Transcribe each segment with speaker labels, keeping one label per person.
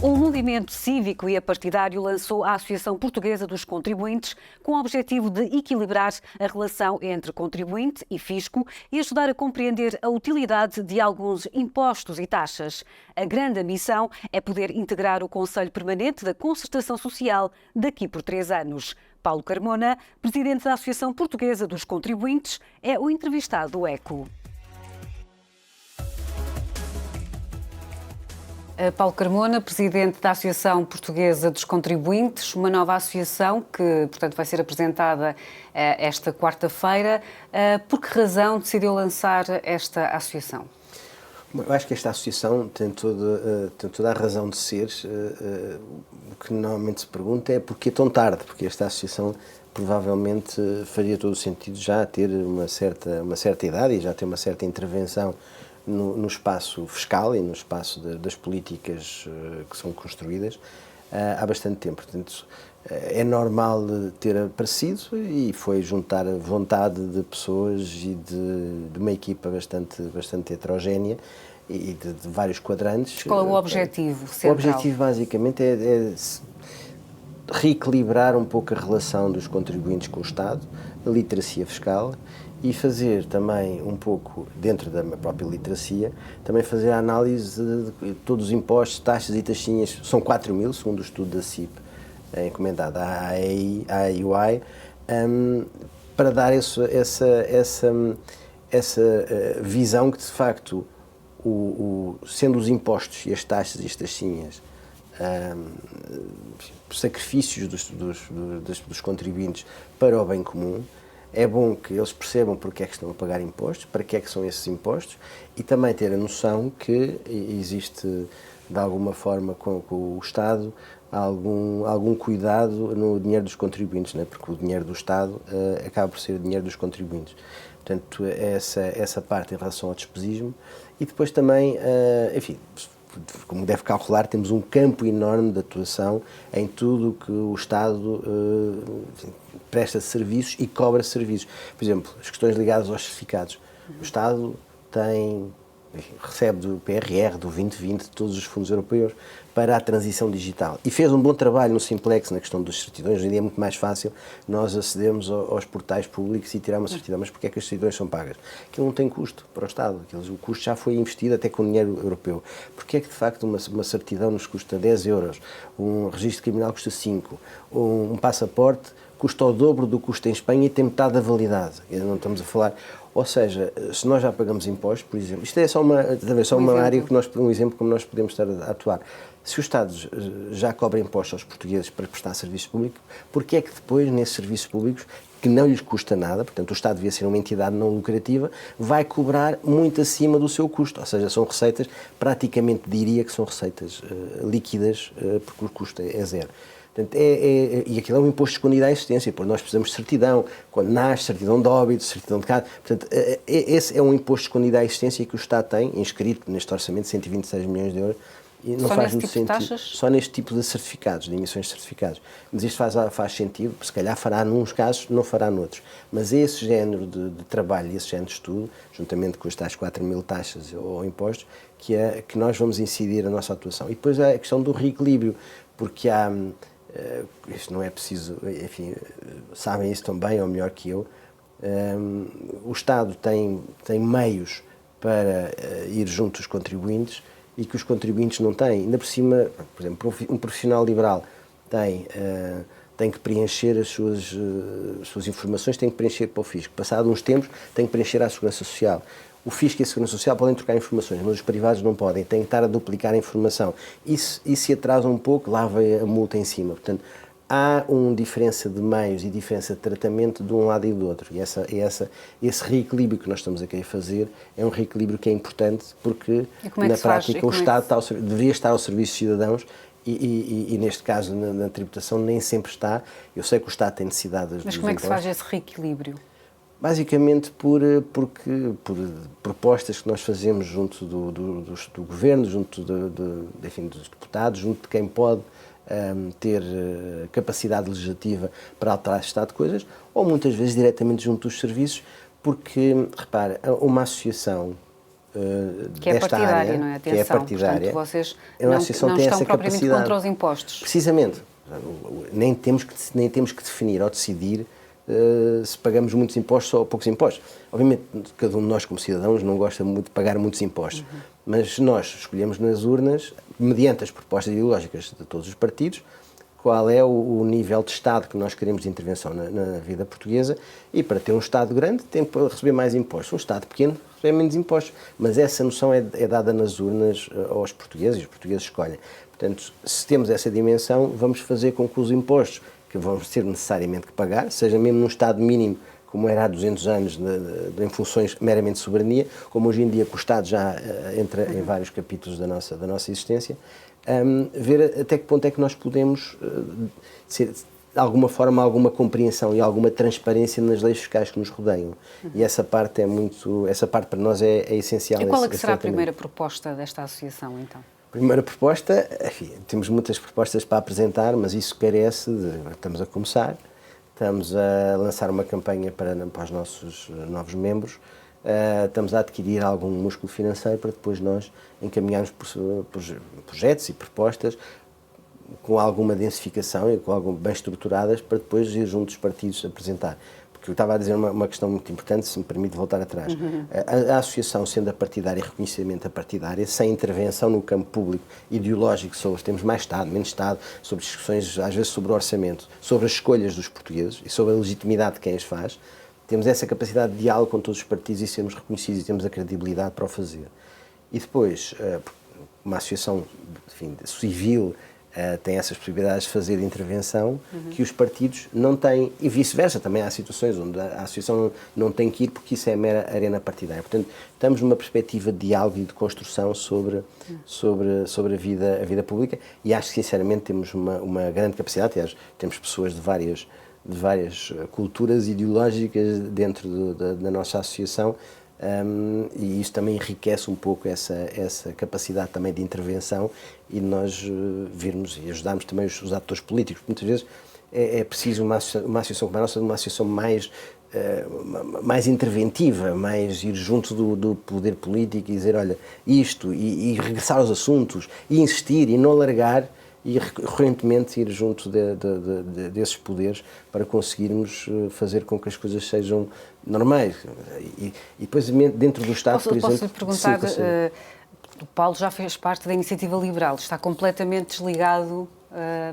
Speaker 1: O movimento cívico e apartidário lançou a Associação Portuguesa dos Contribuintes com o objetivo de equilibrar a relação entre contribuinte e fisco e ajudar a compreender a utilidade de alguns impostos e taxas. A grande missão é poder integrar o Conselho Permanente da Concertação Social daqui por 3 anos. Paulo Carmona, presidente da Associação Portuguesa dos Contribuintes, é o entrevistado do ECO. Paulo Carmona, presidente da Associação Portuguesa dos Contribuintes, uma nova associação que, portanto, vai ser apresentada esta quarta-feira. Por que razão decidiu lançar esta associação?
Speaker 2: Eu acho que esta associação tem toda a razão de ser. O que normalmente se pergunta é porquê tão tarde, porque esta associação provavelmente faria todo o sentido já ter uma certa idade e já ter uma certa intervenção no espaço fiscal e no espaço das políticas que são construídas há bastante tempo. Portanto, é normal ter aparecido e foi juntar a vontade de pessoas e de uma equipa bastante heterogénea e de vários quadrantes.
Speaker 1: Qual é o objetivo central?
Speaker 2: O objetivo basicamente é reequilibrar um pouco a relação dos contribuintes com o Estado, a literacia fiscal, e fazer também um pouco, dentro da própria literacia, também fazer a análise de todos os impostos, taxas e taxinhas, são 4.000, segundo o estudo da CIP, encomendado à AEUI, para dar essa visão que, de facto, sendo os impostos e as taxas e as taxinhas sacrifícios dos contribuintes para o bem comum, é bom que eles percebam porque é que estão a pagar impostos, para que é que são esses impostos, e também ter a noção que existe, de alguma forma, com o Estado, algum cuidado no dinheiro dos contribuintes, não é? Porque o dinheiro do Estado acaba por ser o dinheiro dos contribuintes. Portanto, essa parte em relação ao despesismo. E depois também, enfim, como deve calcular, temos um campo enorme de atuação em tudo que o Estado presta serviços e cobra serviços. Por exemplo, as questões ligadas aos certificados. O Estado recebe do PRR, do 2020, de todos os fundos europeus para a transição digital. E fez um bom trabalho no Simplex na questão das certidões. Hoje em dia é muito mais fácil nós acedermos aos portais públicos e tirar uma certidão. Mas porquê é que as certidões são pagas? Aquilo não tem custo para o Estado. O custo já foi investido até com dinheiro europeu. Porquê é que, de facto, uma certidão nos custa 10 euros, um registro criminal custa 5, um passaporte custa o dobro do custo em Espanha e tem metade da validade. Ainda não estamos a falar. Ou seja, se nós já pagamos impostos, por exemplo, isto é só uma área que um exemplo como nós podemos estar a atuar. Se o Estado já cobra impostos aos portugueses para prestar serviço público, porquê é que depois, nesses serviços públicos, que não lhes custa nada, portanto o Estado devia ser uma entidade não lucrativa, vai cobrar muito acima do seu custo? Ou seja, são receitas, praticamente diria que são receitas líquidas, porque o custo é zero. Portanto, e aquilo é um imposto escondido à existência, porque nós precisamos de certidão, quando nasce, certidão de óbito, certidão de casa. Portanto, esse é um imposto escondido à existência que o Estado tem, inscrito neste orçamento de 126 milhões de euros, e não faz muito sentido. Só neste tipo de certificados, de emissões de certificados. Mas isto faz sentido, se calhar fará nos casos, não fará noutros. Mas esse género de trabalho, esse género de estudo, juntamente com as tais 4.000 taxas ou impostos, que nós vamos incidir a nossa atuação. E depois há a questão do reequilíbrio, porque há... isto não é preciso, enfim, sabem isso tão bem ou melhor que eu, o Estado tem meios para ir junto dos contribuintes e que os contribuintes não têm. Ainda por cima, por exemplo, um profissional liberal tem que preencher as suas informações, tem que preencher para o fisco. Passado uns tempos, tem que preencher à Segurança Social. O fisco e a Segurança Social podem trocar informações, mas os privados não podem, têm que estar a duplicar a informação. E se atrasa um pouco, lá vai a multa em cima. Portanto, há uma diferença de meios e diferença de tratamento de um lado e do outro. E esse reequilíbrio que nós estamos a querer fazer é um reequilíbrio que é importante porque, na prática, o Estado deveria estar ao serviço dos cidadãos e neste caso, na tributação, nem sempre está. Eu sei que o Estado tem necessidade dos
Speaker 1: Mas como é que se faz esse reequilíbrio?
Speaker 2: Basicamente por propostas que nós fazemos junto do Governo, junto enfim, dos deputados, junto de quem pode ter capacidade legislativa para alterar este estado de coisas, ou muitas vezes diretamente junto dos serviços, porque, repara, uma associação
Speaker 1: Que é
Speaker 2: desta
Speaker 1: partidária,
Speaker 2: área,
Speaker 1: não é? Atenção,
Speaker 2: que é partidária,
Speaker 1: portanto, vocês
Speaker 2: a nossa
Speaker 1: não
Speaker 2: associação tem
Speaker 1: estão
Speaker 2: essa
Speaker 1: propriamente
Speaker 2: capacidade.
Speaker 1: contra os impostos.
Speaker 2: Precisamente. Nem temos que definir ou decidir se pagamos muitos impostos ou poucos impostos. Obviamente, cada um de nós, como cidadãos, não gosta muito de pagar muitos impostos, mas nós escolhemos nas urnas, mediante as propostas ideológicas de todos os partidos, qual é o nível de Estado que nós queremos de intervenção na vida portuguesa, e para ter um Estado grande tem que receber mais impostos. Um Estado pequeno recebe menos impostos. Mas essa noção é dada nas urnas aos portugueses, e os portugueses escolhem. Portanto, se temos essa dimensão, vamos fazer com que os impostos que vão ser necessariamente que pagar, seja mesmo num Estado mínimo, como era há 200 anos, em funções meramente de soberania, como hoje em dia que o Estado já entra em vários capítulos da nossa existência, ver até que ponto é que nós podemos ser, de alguma forma, alguma compreensão e alguma transparência nas leis fiscais que nos rodeiam. E essa parte para nós é essencial.
Speaker 1: E qual é que será a primeira proposta desta associação, então?
Speaker 2: Primeira proposta, enfim, temos muitas propostas para apresentar, mas isso carece estamos a começar, estamos a lançar uma campanha para os nossos novos membros, estamos a adquirir algum músculo financeiro para depois nós encaminharmos projetos e propostas com alguma densificação e bem estruturadas para depois ir junto dos partidos apresentar. Porque eu estava a dizer uma questão muito importante, se me permite voltar atrás. A associação, sendo a partidária e reconhecidamente a partidária, sem intervenção no campo público ideológico sobre temos mais Estado, menos Estado, sobre discussões, às vezes sobre o orçamento, sobre as escolhas dos portugueses e sobre a legitimidade de quem as faz, temos essa capacidade de diálogo com todos os partidos e sermos reconhecidos e temos a credibilidade para o fazer. E depois, uma associação, enfim, civil, tem essas possibilidades de fazer intervenção que os partidos não têm, e vice-versa. Também há situações onde a associação não tem que ir porque isso é mera arena partidária. Portanto, estamos numa perspectiva de diálogo e de construção sobre a vida pública, e acho que, sinceramente, temos uma grande capacidade. Aliás, temos pessoas de várias culturas ideológicas dentro da nossa associação. E isso também enriquece um pouco essa capacidade também de intervenção e nós virmos e ajudarmos também os atores políticos. Muitas vezes é preciso uma associação como a nossa, uma associação mais interventiva, mais ir junto do poder político e dizer, olha, isto, e regressar aos assuntos, e insistir, e não largar, e recorrentemente ir junto desses poderes para conseguirmos fazer com que as coisas sejam normais. E depois, dentro do Estado, por exemplo...
Speaker 1: Posso lhe perguntar, o Paulo já fez parte da Iniciativa Liberal, está completamente desligado,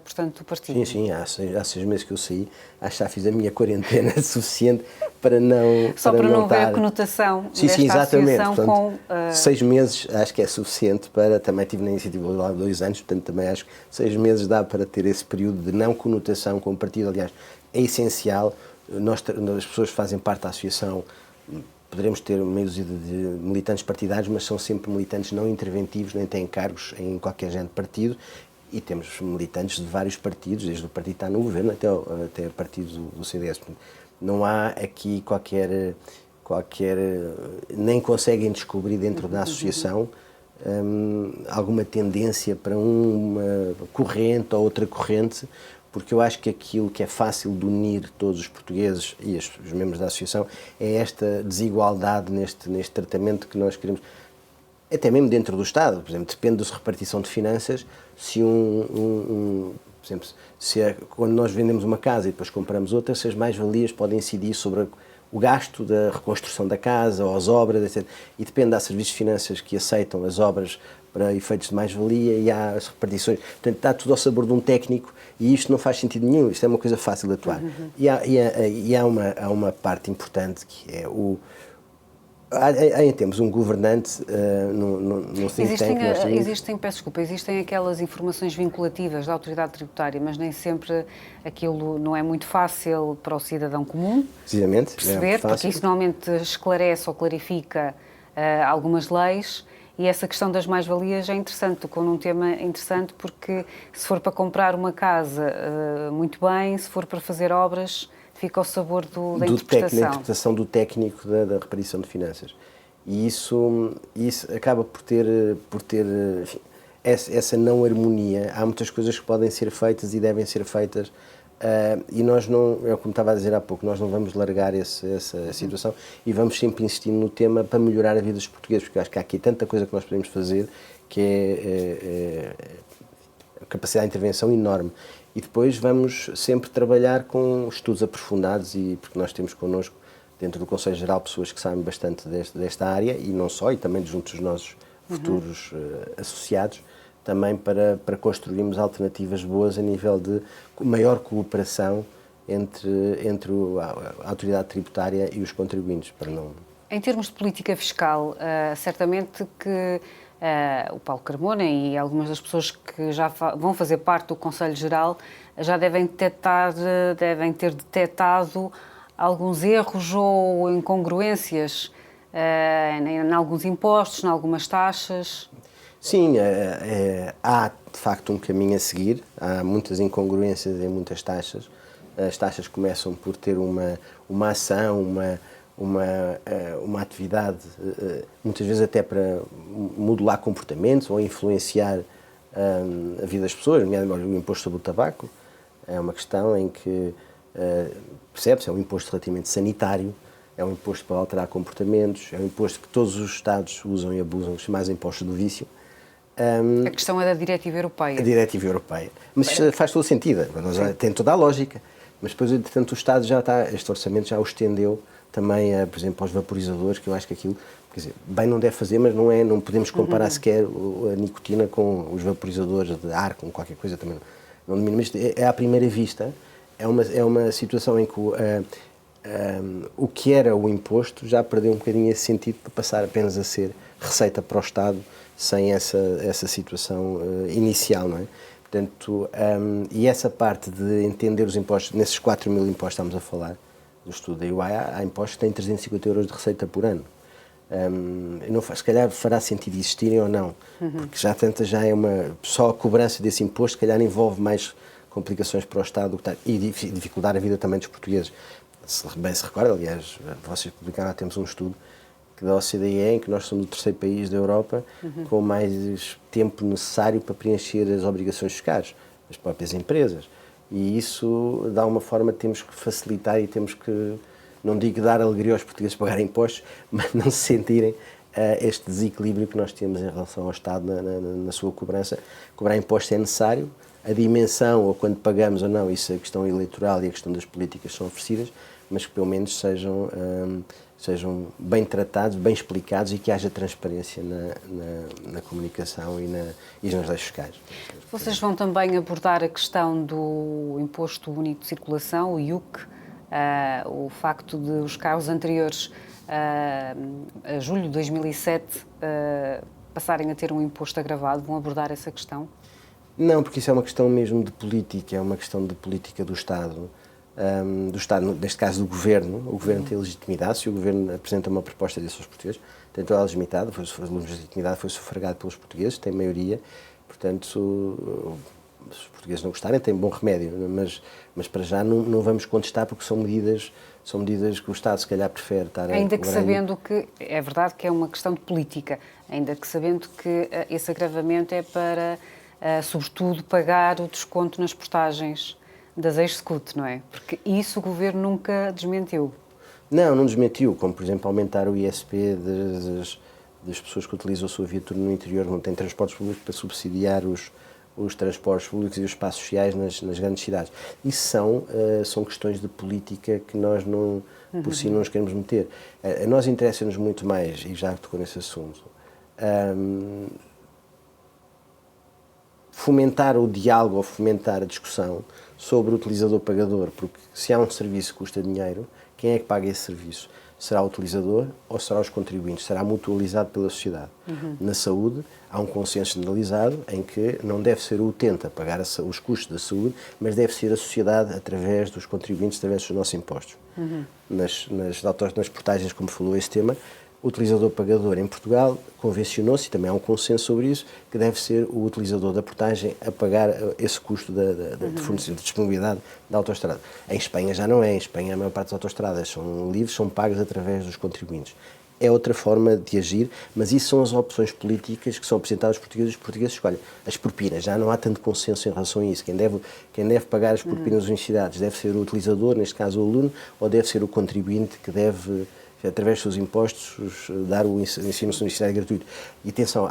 Speaker 1: portanto, do partido?
Speaker 2: Sim, há 6 meses que eu saí, acho que já fiz a minha quarentena suficiente para não...
Speaker 1: Só para não ver a conotação desta associação.
Speaker 2: Portanto,
Speaker 1: com...
Speaker 2: 6 meses acho que é suficiente para... Também estive na Iniciativa Liberal há 2 anos, portanto também acho que 6 meses dá para ter esse período de não conotação com o partido. Aliás, é essencial, as pessoas que fazem parte da associação, poderemos ter meio de militantes partidários, mas são sempre militantes não interventivos, nem têm cargos em qualquer género de partido, e temos militantes de vários partidos, desde o partido que está no governo até o partido do CDS. Não há aqui qualquer nem conseguem descobrir dentro da associação alguma tendência para uma corrente ou outra corrente, porque eu acho que aquilo que é fácil de unir todos os portugueses e os membros da associação é esta desigualdade neste tratamento que nós queremos, até mesmo dentro do Estado. Por exemplo, depende da repartição de finanças, se por exemplo, quando nós vendemos uma casa e depois compramos outra, se as mais-valias podem incidir sobre o gasto da reconstrução da casa ou as obras, etc. E depende, há serviços de finanças que aceitam as obras para efeitos de mais-valia e há as repartições. Portanto, está tudo ao sabor de um técnico e isto não faz sentido nenhum, isto é uma coisa fácil de atuar. E há uma parte importante que é temos um governante no think tank.
Speaker 1: Existem aquelas informações vinculativas da autoridade tributária, mas nem sempre aquilo não é muito fácil para o cidadão comum perceber, porque isso normalmente esclarece ou clarifica algumas leis. E essa questão das mais-valias é interessante, tocou num tema interessante, porque se for para comprar uma casa, muito bem, se for para fazer obras, fica ao sabor da interpretação.
Speaker 2: Da interpretação do técnico da repartição de finanças. E isso acaba por ter enfim, essa não harmonia. Há muitas coisas que podem ser feitas e devem ser feitas E nós não, é como estava a dizer há pouco, nós não vamos largar essa situação e vamos sempre insistindo no tema para melhorar a vida dos portugueses, porque eu acho que há aqui tanta coisa que nós podemos fazer que é a capacidade de intervenção enorme. E depois vamos sempre trabalhar com estudos aprofundados, porque nós temos connosco, dentro do Conselho Geral, pessoas que sabem bastante desta área, e não só, e também junto dos nossos futuros associados, também para construirmos alternativas boas a nível de maior cooperação entre a autoridade tributária e os contribuintes, para não...
Speaker 1: Em termos de política fiscal, certamente que o Paulo Carmona e algumas das pessoas que já vão fazer parte do Conselho Geral já devem ter detectado alguns erros ou incongruências em alguns impostos, em algumas taxas.
Speaker 2: Sim, há de facto um caminho a seguir, há muitas incongruências em muitas taxas. As taxas começam por ter uma ação, uma atividade, muitas vezes até para modular comportamentos ou influenciar a vida das pessoas, nomeadamente o imposto sobre o tabaco. É uma questão em que, percebe-se, é um imposto relativamente sanitário, é um imposto para alterar comportamentos, é um imposto que todos os Estados usam e abusam, os chamados impostos do vício.
Speaker 1: A questão é da diretiva europeia.
Speaker 2: A diretiva europeia. Mas isso faz todo sentido, tem toda a lógica. Mas depois, entretanto, o Estado este orçamento já o estendeu também, por exemplo, aos vaporizadores, que eu acho que aquilo, quer dizer, bem não deve fazer, mas não podemos comparar sequer a nicotina com os vaporizadores de ar, com qualquer coisa também. Não domino, mas é à primeira vista, é uma situação em que o que era o imposto já perdeu um bocadinho esse sentido para passar apenas a ser receita para o Estado, sem essa situação inicial, não é? Portanto, e essa parte de entender os impostos, nesses 4 mil impostos estamos a falar, do estudo da UI, há impostos que têm 350 euros de receita por ano. Se calhar fará sentido existirem ou não, porque já é só a cobrança desse imposto, se calhar envolve mais complicações para o Estado e dificultar a vida também dos portugueses. Se bem se recorda, aliás, vocês publicaram há tempos um estudo da OCDE, em que nós somos o terceiro país da Europa com mais tempo necessário para preencher as obrigações fiscais das próprias empresas. E isso, de alguma forma, temos que facilitar e temos que, não digo dar alegria aos portugueses pagarem impostos, mas não se sentirem este desequilíbrio que nós temos em relação ao Estado na sua cobrança. Cobrar impostos é necessário, a dimensão, ou quando pagamos ou não, isso é a questão eleitoral e a questão das políticas são oferecidas, mas que pelo menos sejam bem tratados, bem explicados e que haja transparência na comunicação e nas leis fiscais.
Speaker 1: Vocês vão também abordar a questão do Imposto Único de Circulação, o IUC, o facto de os carros anteriores a julho de 2007 passarem a ter um imposto agravado. Vão abordar essa questão?
Speaker 2: Não, porque isso é uma questão mesmo de política, é uma questão de política do Estado. Neste caso do Governo. O Governo tem legitimidade, se o Governo apresenta uma proposta dessas aos portugueses, tem toda a legitimidade, foi sufragado pelos portugueses, tem maioria, portanto, se os portugueses não gostarem, tem bom remédio, mas para já não vamos contestar, porque são medidas que o Estado se calhar prefere estar a cobrar.
Speaker 1: Ainda que sabendo que, é verdade que é uma questão de política, ainda que sabendo que esse agravamento é para, sobretudo, pagar o desconto nas portagens das ex-SCUT, não é? Porque isso o Governo nunca desmentiu.
Speaker 2: Não desmentiu, como por exemplo aumentar o ISP das pessoas que utilizam a sua viatura no interior, não têm transportes públicos, para subsidiar os transportes públicos e os espaços sociais nas grandes cidades. Isso são questões de política que nós por si não nos queremos meter. A nós interessa-nos muito mais, e já tocou nesse assunto, fomentar o diálogo ou fomentar a discussão sobre o utilizador-pagador, porque se há um serviço que custa dinheiro, quem é que paga esse serviço? Será o utilizador ou será os contribuintes? Será mutualizado pela sociedade. Na saúde, há um consenso generalizado em que não deve ser o utente a pagar os custos da saúde, mas deve ser a sociedade através dos contribuintes, através dos nossos impostos. Nas portagens, como falou esse tema, o utilizador-pagador em Portugal convencionou-se, e também há um consenso sobre isso, que deve ser o utilizador da portagem a pagar esse custo de fornecimento, de disponibilidade da autoestrada. Em Espanha já não é. Em Espanha a maior parte das autoestradas são livres, são pagas através dos contribuintes. é outra forma de agir, mas isso são as opções políticas que são apresentadas aos portugueses. Os portugueses escolhem as propinas. Já não há tanto consenso em relação a isso. Quem deve pagar as propinas das universidades deve ser o utilizador, neste caso o aluno, ou deve ser o contribuinte que deve, através dos seus impostos, dar o ensino universitário gratuito. E atenção,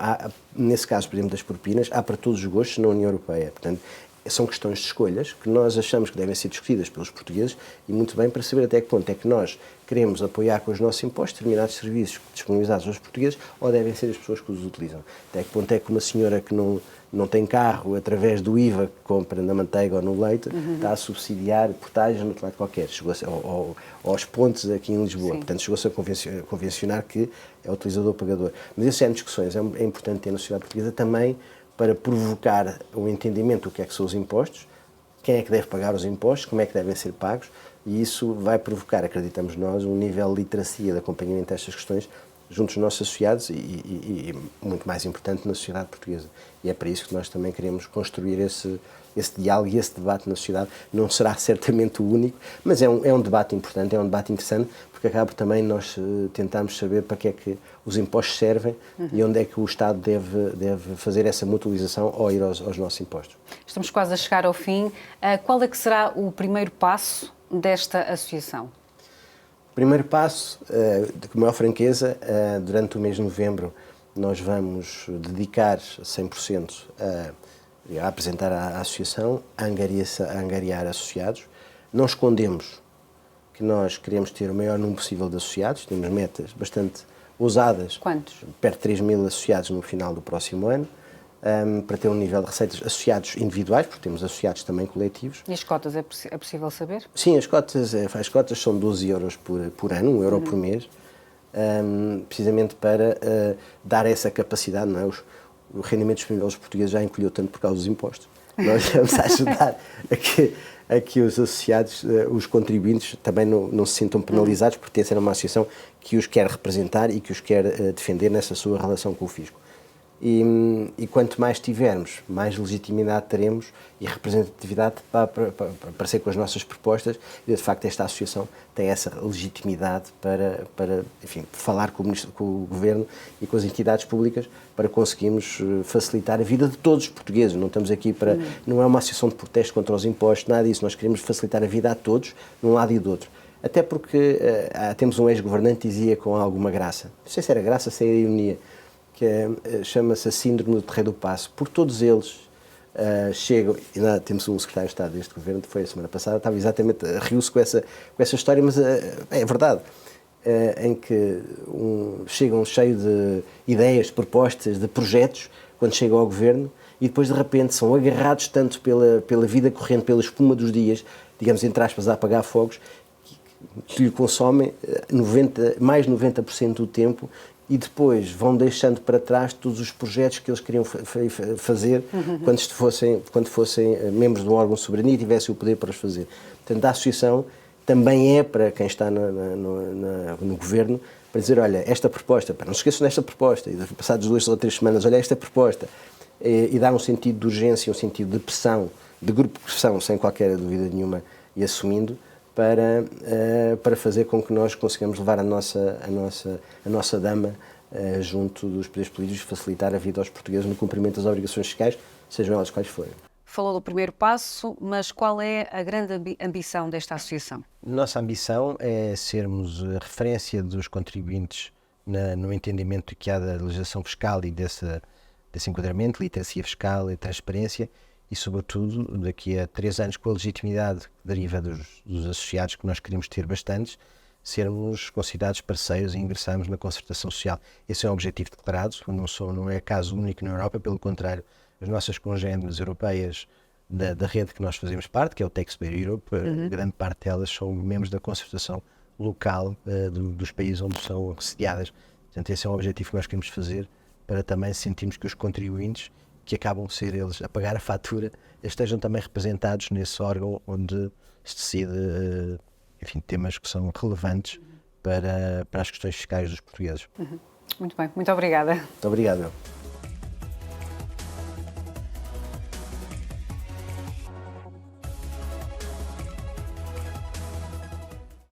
Speaker 2: nesse caso, por exemplo, das propinas, há para todos os gostos na União Europeia. Portanto, são questões de escolhas que nós achamos que devem ser discutidas pelos portugueses e muito bem para saber até que ponto é que nós queremos apoiar com os nossos impostos determinados serviços disponibilizados aos portugueses ou devem ser as pessoas que os utilizam. Até que ponto é que uma senhora que não tem carro, através do IVA que compra na manteiga ou no leite, está a subsidiar portagens no outro lado qualquer, ou aos pontos aqui em Lisboa.
Speaker 1: Sim.
Speaker 2: Portanto, chegou-se a convencionar que é o utilizador-pagador. Mas essas são discussões, é importante ter na sociedade portuguesa também para provocar o entendimento do que são os impostos, quem é que deve pagar os impostos, como é que devem ser pagos, e isso vai provocar, acreditamos nós, um nível de literacia de acompanhamento destas questões junto dos nossos associados e muito mais importante, na sociedade portuguesa. E é para isso que nós também queremos construir esse diálogo e esse debate na sociedade. Não será certamente o único, mas é um debate importante, é um debate interessante, porque acaba também nós tentarmos saber para que é que os impostos servem e onde é que o Estado deve fazer essa mutualização ou ir aos nossos impostos.
Speaker 1: Estamos quase a chegar ao fim. Qual é que será o primeiro passo desta associação?
Speaker 2: O primeiro passo, com maior franqueza, durante o mês de novembro, nós vamos dedicar 100% a apresentar a associação, a angariar associados. Não escondemos que nós queremos ter o maior número possível de associados, temos metas bastante ousadas.
Speaker 1: Quantos?
Speaker 2: Perto de 3.000 associados no final do próximo ano, para ter um nível de receitas associados individuais, porque temos associados também coletivos.
Speaker 1: E as cotas, é possível saber?
Speaker 2: Sim, as cotas são 12 euros por ano, 1 euro por mês, precisamente para dar essa capacidade, não é? O rendimento disponível aos portugueses já encolheu tanto por causa dos impostos. Nós vamos ajudar a que os associados, os contribuintes, também não se sintam penalizados por ter sido uma associação que os quer representar e que os quer defender nessa sua relação com o fisco. E quanto mais tivermos, mais legitimidade teremos e representatividade para aparecer com as nossas propostas. E, de facto, esta associação tem essa legitimidade para enfim, falar com o Governo e com as entidades públicas para conseguirmos facilitar a vida de todos os portugueses. Não estamos aqui para... Não é uma associação de protesto contra os impostos, nada disso. Nós queremos facilitar a vida a todos, de um lado e do outro. Até porque temos um ex-governante que dizia com alguma graça, não sei se era graça, se era ironia, que chama-se a Síndrome do Terreiro do Paço. Por todos eles chegam, e temos um secretário de Estado deste governo, que foi a semana passada, estava exatamente, riu-se com essa história, mas é verdade, em que chegam cheio de ideias, de propostas, de projetos, quando chegam ao governo, e depois de repente são agarrados tanto pela vida corrente, pela espuma dos dias, digamos, entre aspas, a apagar fogos, que lhe consomem mais de 90% do tempo, e depois vão deixando para trás todos os projetos que eles queriam fazer quando fossem membros de um órgão de soberania e tivessem o poder para os fazer. Portanto, a associação também é para quem está no governo, para dizer, olha, esta proposta, não se esqueçam desta proposta, e passados 2 ou 3 semanas, olha esta proposta, e dar um sentido de urgência, um sentido de pressão, de grupo de pressão, sem qualquer dúvida nenhuma, e assumindo, para fazer com que nós consigamos levar a nossa dama junto dos poderes políticos e facilitar a vida aos portugueses no cumprimento das obrigações fiscais, sejam elas quais forem.
Speaker 1: Falou do primeiro passo, mas qual é a grande ambição desta associação?
Speaker 3: Nossa ambição é sermos a referência dos contribuintes no entendimento que há da legislação fiscal e desse enquadramento, literacia fiscal e transparência, e, sobretudo, daqui a 3 anos, com a legitimidade que deriva dos associados, que nós queremos ter bastantes, sermos considerados parceiros e ingressarmos na concertação social. Esse é um objetivo declarado, não é caso único na Europa, pelo contrário, as nossas congêneres europeias da rede que nós fazemos parte, que é o Taxpayer Europe, grande parte delas são membros da concertação local dos países onde são sediadas. Portanto, esse é um objetivo que nós queremos fazer, para também sentirmos que os contribuintes, que acabam de ser eles a pagar a fatura, estejam também representados nesse órgão onde se decide, enfim, temas que são relevantes para as questões fiscais dos portugueses.
Speaker 1: Muito bem, muito obrigada.
Speaker 2: Muito obrigado.